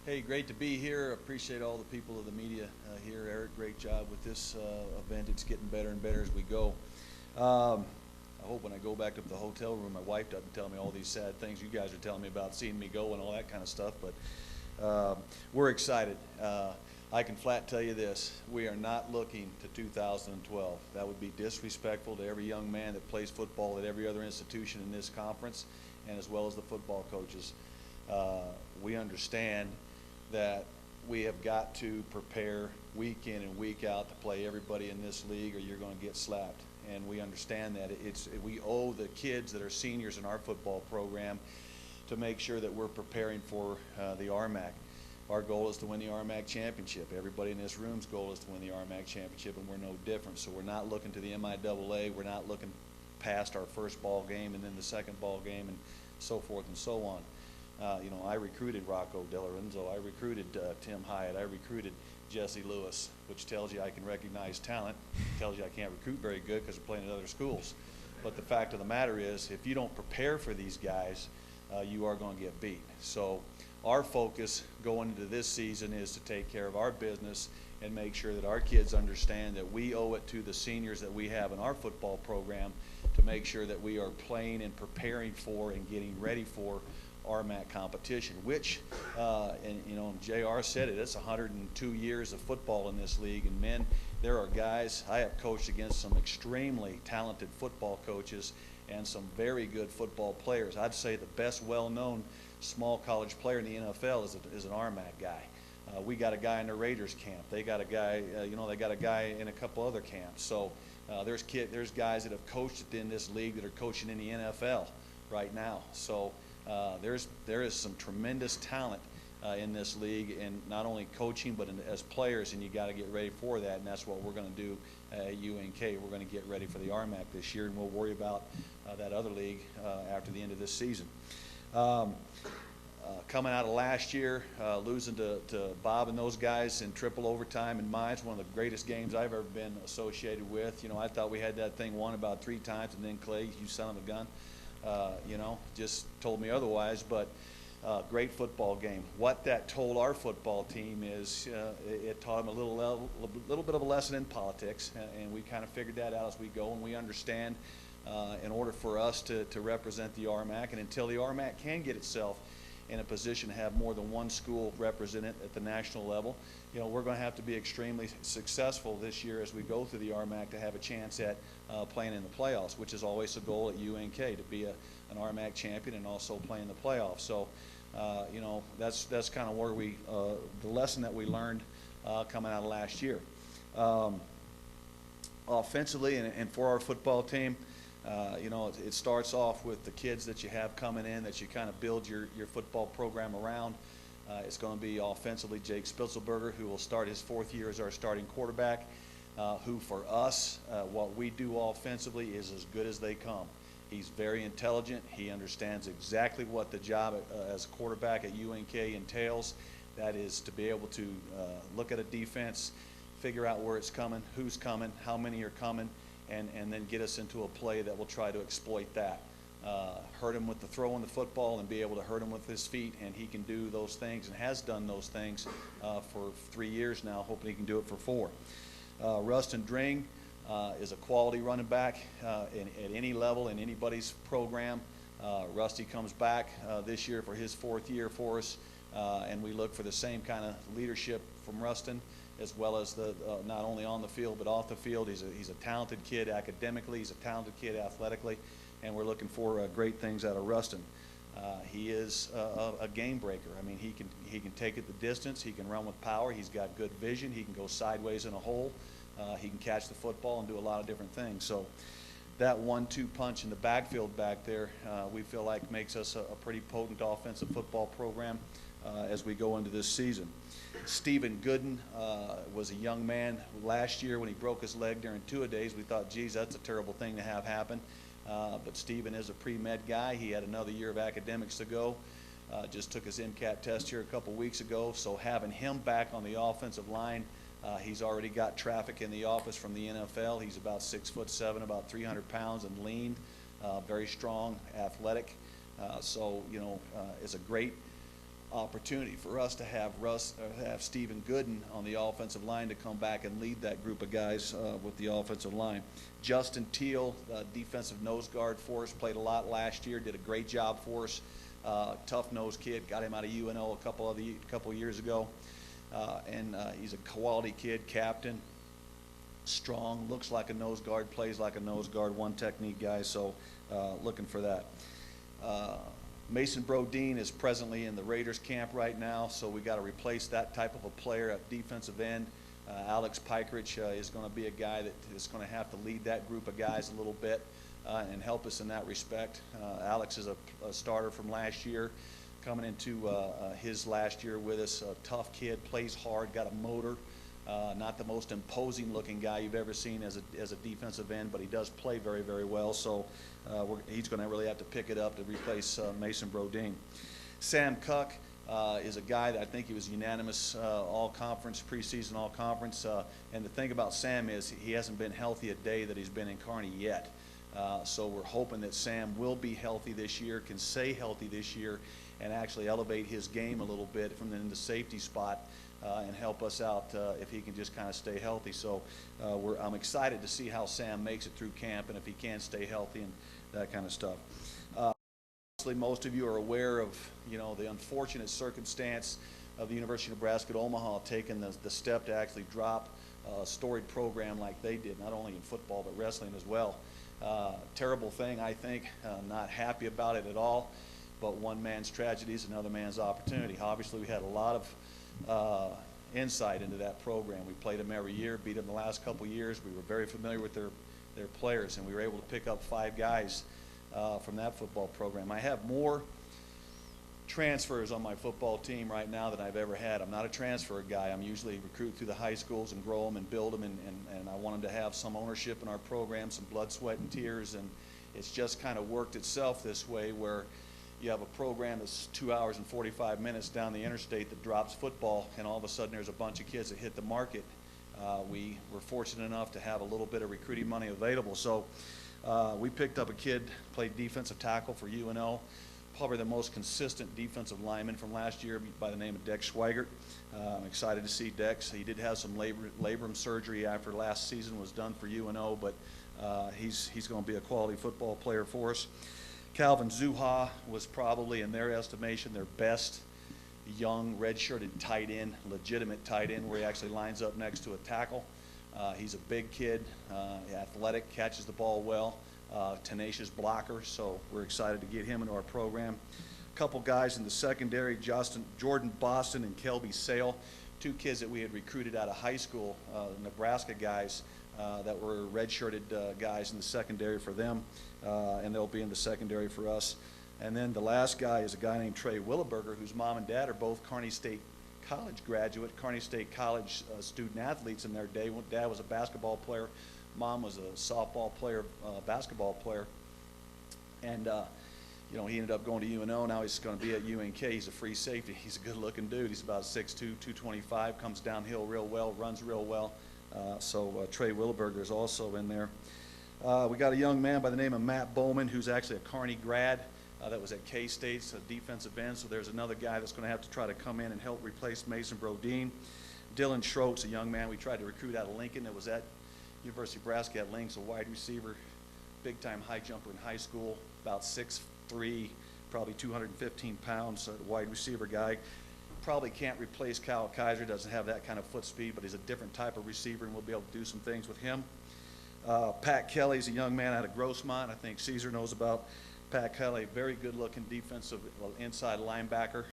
Hey, great to be here. Appreciate all the people of the media here. Eric, great job with this event. It's getting better and better as we go. I hope when I go back to the hotel room, my wife doesn't tell me all these sad things you guys are telling me about seeing me go and all that kind of stuff, but we're excited. I can flat tell you this, we are not looking to 2012. That would be disrespectful to every young man that plays football at every other institution in this conference, and as well as the football coaches. We understand that we have got to prepare week in and week out to play everybody in this league, or you're going to get slapped. And we understand that we owe the kids that are seniors in our football program to make sure that we're preparing for the RMAC. Our goal is to win the RMAC championship. Everybody in this room's goal is to win the RMAC championship, and we're no different. So we're not looking to the MIAA. We're not looking past our first ball game and then the second ball game and so forth and so on. I recruited Rocco DeLorenzo. I recruited Tim Hyatt. I recruited Jesse Lewis, which tells you I can recognize talent. Tells you I can't recruit very good because we're playing at other schools. But the fact of the matter is, if you don't prepare for these guys, you are going to get beat. So our focus going into this season is to take care of our business and make sure that our kids understand that we owe it to the seniors that we have in our football program to make sure that we are playing and preparing for and getting ready for RMAC competition, which, JR said it, it's 102 years of football in this league, and men, there are guys, I have coached against some extremely talented football coaches and some very good football players. I'd say the best well-known small college player in the NFL is an RMAC guy. We got a guy in the Raiders camp. They got a guy, they got a guy in a couple other camps. So there's guys that have coached in this league that are coaching in the NFL right now. So there is some tremendous talent in this league, and not only coaching but as players, and you got to get ready for that, and that's what we're going to do at UNK. We're going to get ready for the RMAC this year, and we'll worry about that other league after the end of this season. Coming out of last year, losing to Bob and those guys in triple overtime in Mines, one of the greatest games I've ever been associated with. I thought we had that thing won about 3 times, and then Clay, you son of a gun, just told me otherwise. But great football game. What that told our football team is it taught them a little bit of a lesson in politics, and we kind of figured that out as we go, and we understand in order for us to represent the RMAC, and until the RMAC can get itself in a position to have more than one school represented at the national level, we're going to have to be extremely successful this year as we go through the RMAC to have a chance at playing in the playoffs, which is always the goal at UNK, to be an RMAC champion and also play in the playoffs. So, that's kind of where the lesson that we learned coming out of last year. Offensively and for our football team, it starts off with the kids that you have coming in that you kind of build your football program around. It's going to be offensively Jake Spitzelberger, who will start his 4th year as our starting quarterback, who for us, what we do offensively is as good as they come. He's very intelligent. He understands exactly what the job as a quarterback at UNK entails. That is to be able to look at a defense, figure out where it's coming, who's coming, how many are coming, and then get us into a play that will try to exploit that. Hurt him with the throwing the football and be able to hurt him with his feet, and he can do those things and has done those things for 3 years now, hoping he can do it for 4. Rustin Dring is a quality running back at any level in anybody's program. Rusty comes back this year for his 4th year for us, and we look for the same kind of leadership from Rustin, as well as not only on the field but off the field. He's a talented kid academically. He's a talented kid athletically, and we're looking for great things out of Rustin. He is a game breaker. I mean, he can take it the distance. He can run with power. He's got good vision. He can go sideways in a hole. He can catch the football and do a lot of different things. So that 1-2 punch in the backfield back there, we feel like makes us a pretty potent offensive football program as we go into this season. Stephen Gooden was a young man last year when he broke his leg during 2-a-days. We thought, geez, that's a terrible thing to have happen. But Stephen is a pre-med guy. He had another year of academics to go. Just took his MCAT test here a couple weeks ago. So having him back on the offensive line, he's already got traffic in the office from the NFL. He's about 6'7", about 300 pounds, and lean, very strong, athletic. Is a great opportunity for us to have Stephen Gooden on the offensive line to come back and lead that group of guys with the offensive line. Justin Teal, defensive nose guard for us, played a lot last year, did a great job for us. Tough-nosed kid, got him out of UNO a couple years ago, and he's a quality kid, captain, strong, looks like a nose guard, plays like a nose guard, one technique guy, so looking for that. Mason Brodeen is presently in the Raiders camp right now, so we got to replace that type of a player at defensive end. Alex Pikerich is going to be a guy that is going to have to lead that group of guys a little bit and help us in that respect. Alex is a starter from last year, coming into his last year with us. A tough kid, plays hard, got a motor. Not the most imposing looking guy you've ever seen as a defensive end, but he does play very, very well, so he's going to really have to pick it up to replace Mason Brodeen. Sam Cuck is a guy that I think he was unanimous all-conference, preseason all-conference, and the thing about Sam is he hasn't been healthy a day that he's been in Kearney yet. So we're hoping that Sam will be healthy this year, can stay healthy this year, and actually elevate his game a little bit from in the safety spot and help us out if he can just kind of stay healthy. So I'm excited to see how Sam makes it through camp and if he can stay healthy and that kind of stuff. Obviously, most of you are aware of the unfortunate circumstance of the University of Nebraska at Omaha taking the step to actually drop a storied program like they did, not only in football but wrestling as well. Terrible thing, I think. Not happy about it at all. But one man's tragedy is another man's opportunity. Obviously, we had a lot of insight into that program. We played them every year, beat them the last couple years. We were very familiar with their players, and we were able to pick up 5 guys from that football program. I have more transfers on my football team right now than I've ever had. I'm not a transfer guy. I'm usually recruit through the high schools and grow them and build them, and I want them to have some ownership in our program, some blood, sweat, and tears, and it's just kind of worked itself this way where you have a program that's 2 hours and 45 minutes down the interstate that drops football, and all of a sudden there's a bunch of kids that hit the market. We were fortunate enough to have a little bit of recruiting money available, so we picked up a kid, played defensive tackle for UNO, probably the most consistent defensive lineman from last year by the name of Dex Schweigert. I'm excited to see Dex. He did have some labrum surgery after last season was done for UNO, but he's going to be a quality football player for us. Calvin Zuha was probably, in their estimation, their best young red-shirted tight end, legitimate tight end, where he actually lines up next to a tackle. He's a big kid, athletic, catches the ball well, tenacious blocker, so we're excited to get him into our program. A couple guys in the secondary, Jordan Boston and Kelby Sale, 2 kids that we had recruited out of high school, Nebraska guys that were red-shirted guys in the secondary for them, and they'll be in the secondary for us. And then the last guy is a guy named Trey Willeberger, whose mom and dad are both Kearney State College graduate, Kearney State College student athletes in their day. Dad was a basketball player, mom was a softball player, basketball player, and he ended up going to UNO. Now he's going to be at UNK. He's a free safety. He's a good-looking dude. He's about 6'2", 225, comes downhill real well, runs real well. So Trey Willeberger is also in there. We got a young man by the name of Matt Bowman, who's actually a Kearney grad that was at K-State's defensive end. So there's another guy that's going to have to try to come in and help replace Mason Brodeen. Dylan Schroetz, a young man we tried to recruit out of Lincoln that was at University of Nebraska at Links, a wide receiver, big-time high jumper in high school, about 6'3", probably 215 pounds, a wide receiver guy. Probably can't replace Kyle Kaiser, doesn't have that kind of foot speed, but he's a different type of receiver, and we'll be able to do some things with him. Pat Kelly's a young man out of Grossmont. I think Caesar knows about Pat Kelly, very good-looking defensive inside linebacker.